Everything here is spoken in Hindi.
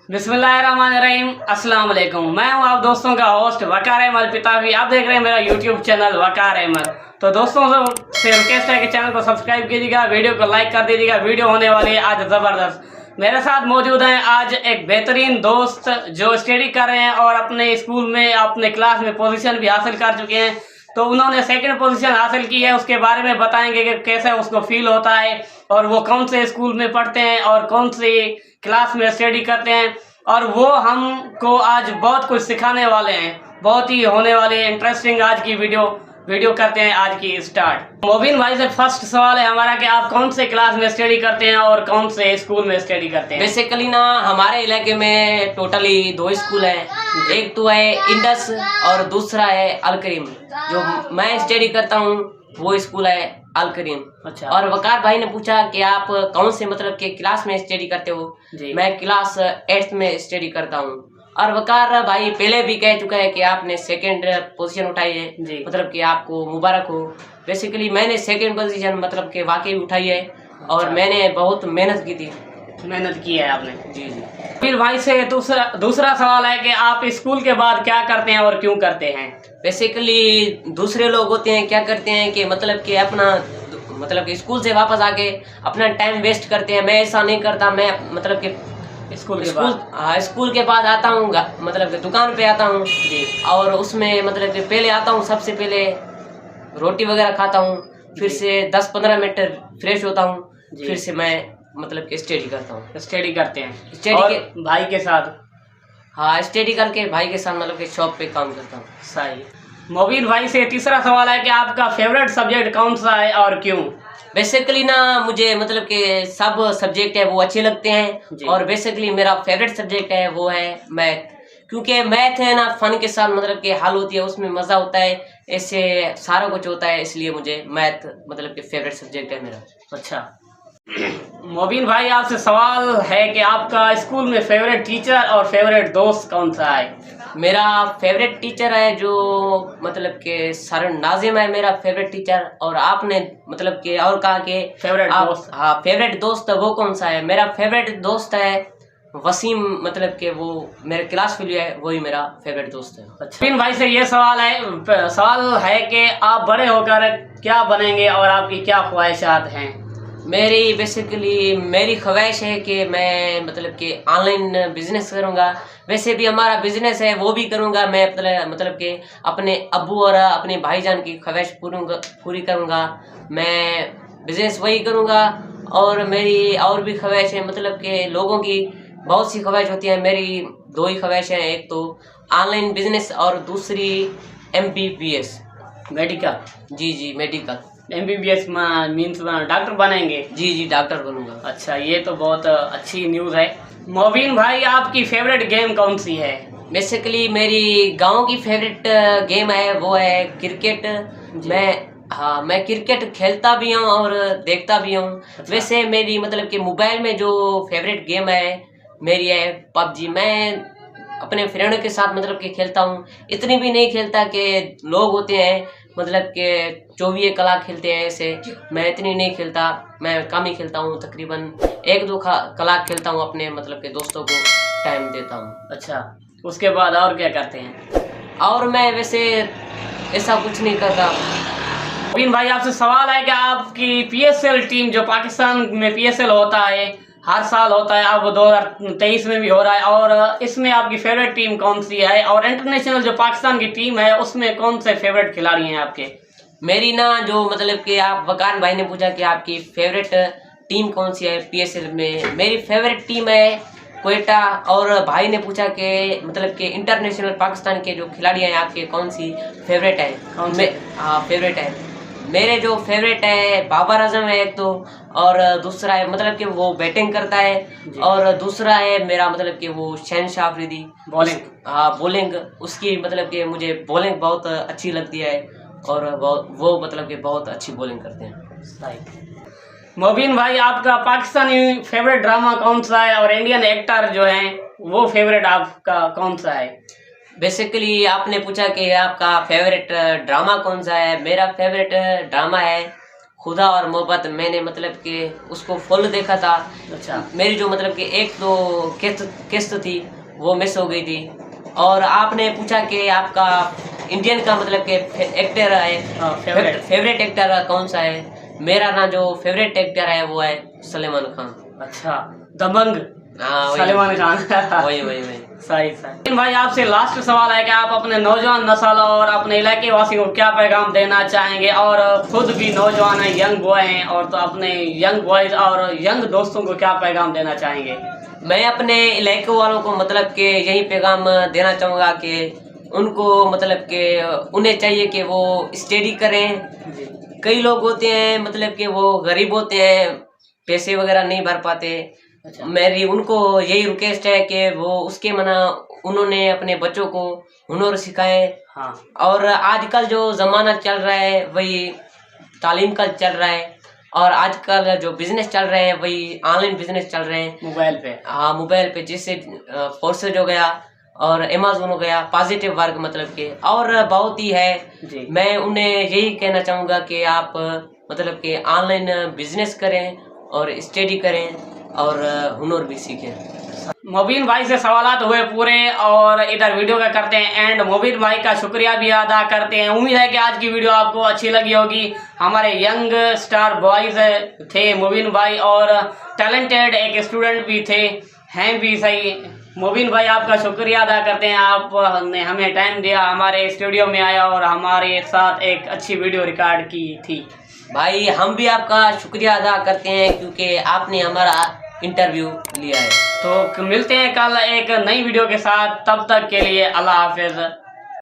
बिस्मिल्लाहिर्रहमानिर्रहीम, अस्सलाम वालेकुम। मैं हूं आप दोस्तों का होस्ट वकार अहमद पितावी। आप देख रहे हैं मेरा यूट्यूब चैनल वकार अहमद। तो दोस्तों से रिक्वेस्ट है कि चैनल को सब्सक्राइब कीजिएगा, वीडियो को लाइक कर दीजिएगा। वीडियो होने वाली है आज ज़बरदस्त। मेरे साथ मौजूद हैं आज एक बेहतरीन दोस्त जो स्टडी कर रहे हैं और अपने स्कूल में अपने क्लास में पोजीशन भी हासिल कर चुके हैं। तो उन्होंने सेकंड पोजीशन हासिल की है, उसके बारे में बताएंगे कि कैसा उसको फील होता है और वो कौन से स्कूल में पढ़ते हैं और कौन सी क्लास में स्टडी करते हैं। और वो हमको आज बहुत कुछ सिखाने वाले हैं। बहुत ही होने वाली इंटरेस्टिंग आज की वीडियो करते हैं आज की स्टार्ट। मोबिन भाई से फर्स्ट सवाल है हमारा कि आप कौन से क्लास में स्टडी करते हैं और कौन से स्कूल में स्टडी करते हैं? बेसिकली ना हमारे इलाके में टोटली 2 स्कूल है। एक तो है इंडस और दूसरा है अल करीम। जो मैं स्टडी करता हूँ वो स्कूल है अल करीम। अच्छा। और वकार भाई ने पूछा कि आप कौन से मतलब के क्लास में स्टडी करते हो? मैं क्लास 8th में स्टडी करता हूँ। और वकार भाई पहले भी कह चुका है कि आपने सेकंड पोजीशन उठाई है, मतलब कि आपको मुबारक हो। बेसिकली मैंने सेकंड पोजीशन मतलब कि वाकई उठाई है। और मैंने बहुत मेहनत की है आपने। जी। फिर भाई से दूसरा सवाल है कि आप स्कूल के बाद क्या करते हैं और क्यों करते हैं? बेसिकली दूसरे लोग होते हैं क्या करते हैं कि मतलब कि अपना मतलब कि स्कूल से वापस आके अपना टाइम वेस्ट करते हैं। मैं ऐसा नहीं करता। मैं मतलब कि स्कूल के बाद आता हूँ, मतलब कि दुकान पे आता हूँ और उसमें मतलब कि पहले आता हूँ, सबसे पहले रोटी वगैरह खाता हूँ, फिर से 10-15 मिनट फ्रेश होता हूँ, फिर से मैं मतलब कि स्टडी करता हूँ। स्टडी करते हैं के भाई के साथ? हाँ, स्टडी करके भाई के साथ मतलब कि शॉप पे काम करता हूँ। सही। मोबिन भाई से तीसरा सवाल है कि आपका फेवरेट सब्जेक्ट कौन सा है और क्यों? बेसिकली ना मुझे मतलब कि सब सब्जेक्ट है वो अच्छे लगते हैं। और बेसिकली मेरा फेवरेट सब्जेक्ट है वो है मैथ। क्योंकि मैथ है ना फन के साथ मतलब कि हल होती है, उसमें मज़ा होता है, ऐसे सारा कुछ होता है, इसलिए मुझे मैथ मतलब कि फेवरेट सब्जेक्ट है मेरा। अच्छा। मोबिन भाई आपसे सवाल है कि आपका स्कूल में फेवरेट टीचर और फेवरेट दोस्त कौन सा है? मेरा फेवरेट टीचर है जो मतलब कि सर नाजिम है मेरा फेवरेट टीचर। और आपने मतलब कि और कहा कि फेवरेट दोस्त? हाँ, फेवरेट दोस्त वो कौन सा है? मेरा फेवरेट दोस्त है वसीम, मतलब कि वो मेरे क्लास फेलो है, वही मेरा फेवरेट दोस्त है। अच्छा। भाई से ये सवाल है कि आप बड़े होकर क्या बनेंगे और आपकी क्या ख्वाहिशात हैं? मेरी बेसिकली मेरी ख्वाहिश है कि मैं मतलब कि ऑनलाइन बिजनेस करूंगा। वैसे भी हमारा बिजनेस है वो भी करूंगा मैं, मतलब कि अपने अब्बू और अपने भाईजान की ख्वाहिश पूरी करूंगा। मैं बिजनेस वही करूंगा। और मेरी और भी ख्वाहिश है, मतलब कि लोगों की बहुत सी ख्वाहिश होती है, मेरी 2 ही ख्वाहिश हैं। एक तो ऑनलाइन बिजनेस और दूसरी MBBS मेडिकल। जी मेडिकल। MBBS मीन्स डॉक्टर बनेंगे? जी डॉक्टर बनूंगा। अच्छा, ये तो बहुत अच्छी न्यूज़ है। मोबिन भाई आपकी फेवरेट गेम कौन सी है? बेसिकली मेरी गांव की फेवरेट गेम है वो है क्रिकेट। मैं क्रिकेट खेलता भी हूँ और देखता भी हूँ। अच्छा। वैसे मेरी मतलब कि मोबाइल में जो फेवरेट गेम है मेरी है PUBG। मैं अपने फ्रेंड के साथ मतलब कि खेलता हूँ। इतनी भी नहीं खेलता कि लोग होते हैं मतलब कि 24 कलाक खेलते हैं, ऐसे मैं इतनी नहीं खेलता। मैं कम ही खेलता हूँ, तकरीबन 1-2 कलाक खेलता हूँ, अपने मतलब के दोस्तों को टाइम देता हूँ। अच्छा, उसके बाद और क्या करते हैं? और मैं वैसे ऐसा कुछ नहीं करता। मोबिन भाई आपसे सवाल है कि आपकी PSL टीम, जो पाकिस्तान में PSL होता है हर साल होता है, अब 2023 में भी हो रहा है, और इसमें आपकी फेवरेट टीम कौन सी है? और इंटरनेशनल जो पाकिस्तान की टीम है उसमें कौन से फेवरेट खिलाड़ी हैं आपके? मेरी ना जो मतलब कि आप वकार भाई ने पूछा कि आपकी फेवरेट टीम कौन सी है PSL में, मेरी फेवरेट टीम है क्वेटा। और भाई ने पूछा कि मतलब कि इंटरनेशनल पाकिस्तान के जो खिलाड़ी हैं आपके कौन सी फेवरेट है? हाँ, फेवरेट है मेरे जो फेवरेट है बाबर आजम है एक तो, और दूसरा है मतलब कि वो बैटिंग करता है, और दूसरा है मेरा मतलब कि वो शहनशाह अफरीदी बॉलिंग। हाँ, बॉलिंग उसकी मतलब कि मुझे बॉलिंग बहुत अच्छी लगती है और वो मतलब कि बहुत अच्छी बॉलिंग करते हैं। मोबिन भाई आपका पाकिस्तानी फेवरेट ड्रामा कौन सा है और इंडियन एक्टर जो हैं वो फेवरेट आपका कौन सा है? बेसिकली आपने पूछा कि आपका फेवरेट ड्रामा कौन सा है। मेरा फेवरेट ड्रामा है खुदा और मोहब्बत मैंने मतलब कि उसको फुल देखा था। अच्छा। मेरी जो मतलब कि एक दो किस्त थी वो मिस हो गई थी। और आपने पूछा कि आपका इंडियन का मतलब कि एक्टर है, फेवरेट एक्टर कौन सा है? मेरा ना जो फेवरेट एक्टर है वो है सलमान खान। अच्छा, दबंग। हाँ, सलमान खान। वही वही वही। सही सही। लेकिन भाई आपसे लास्ट सवाल है कि आप अपने नौजवान नस्ल और अपने इलाके वासियों को क्या पैगाम देना चाहेंगे, और खुद भी नौजवान हैं, यंग बॉय हैं, और तो अपने यंग बॉयज और यंग दोस्तों को क्या पैगाम देना चाहेंगे? मैं अपने इलाके वालों को मतलब कि यही पैगाम देना चाहूँगा कि उनको मतलब कि उन्हें चाहिए कि वो स्टडी करें। कई लोग होते हैं मतलब कि वो गरीब होते हैं, पैसे वगैरह नहीं भर पाते। अच्छा। मेरी उनको यही रिक्वेस्ट है कि वो उसके मना उन्होंने अपने बच्चों को हुनर सिखाए। हाँ। और आजकल जो ज़माना चल रहा है वही तालीम का चल रहा है, और आजकल जो बिजनेस चल रहे हैं वही ऑनलाइन बिजनेस चल रहे हैं मोबाइल पे। हाँ, मोबाइल पे, जिससे फोर्सेज हो गया और अमेज़न हो गया, पॉजिटिव वर्क मतलब के, और बहुत ही है जी। मैं उन्हें यही कहना चाहूँगा कि आप मतलब कि ऑनलाइन बिजनेस करें और स्टडी करें और हुनर भी सीखें। मोबिन भाई से सवालात हुए पूरे, और इधर वीडियो का करते हैं एंड। मोबिन भाई का शुक्रिया भी अदा करते हैं। उम्मीद है कि आज की वीडियो आपको अच्छी लगी होगी। हमारे यंग स्टार बॉयज थे मोबिन भाई, और टैलेंटेड एक स्टूडेंट भी थे, हैं भी सही। मोबिन भाई आपका शुक्रिया अदा करते हैं, आपने हमें टाइम दिया, हमारे स्टूडियो में आया और हमारे साथ एक अच्छी वीडियो रिकॉर्ड की थी। भाई हम भी आपका शुक्रिया अदा करते हैं क्योंकि आपने हमारा इंटरव्यू लिया है। तो मिलते हैं कल एक नई वीडियो के साथ, तब तक के लिए अल्लाह हाफिज।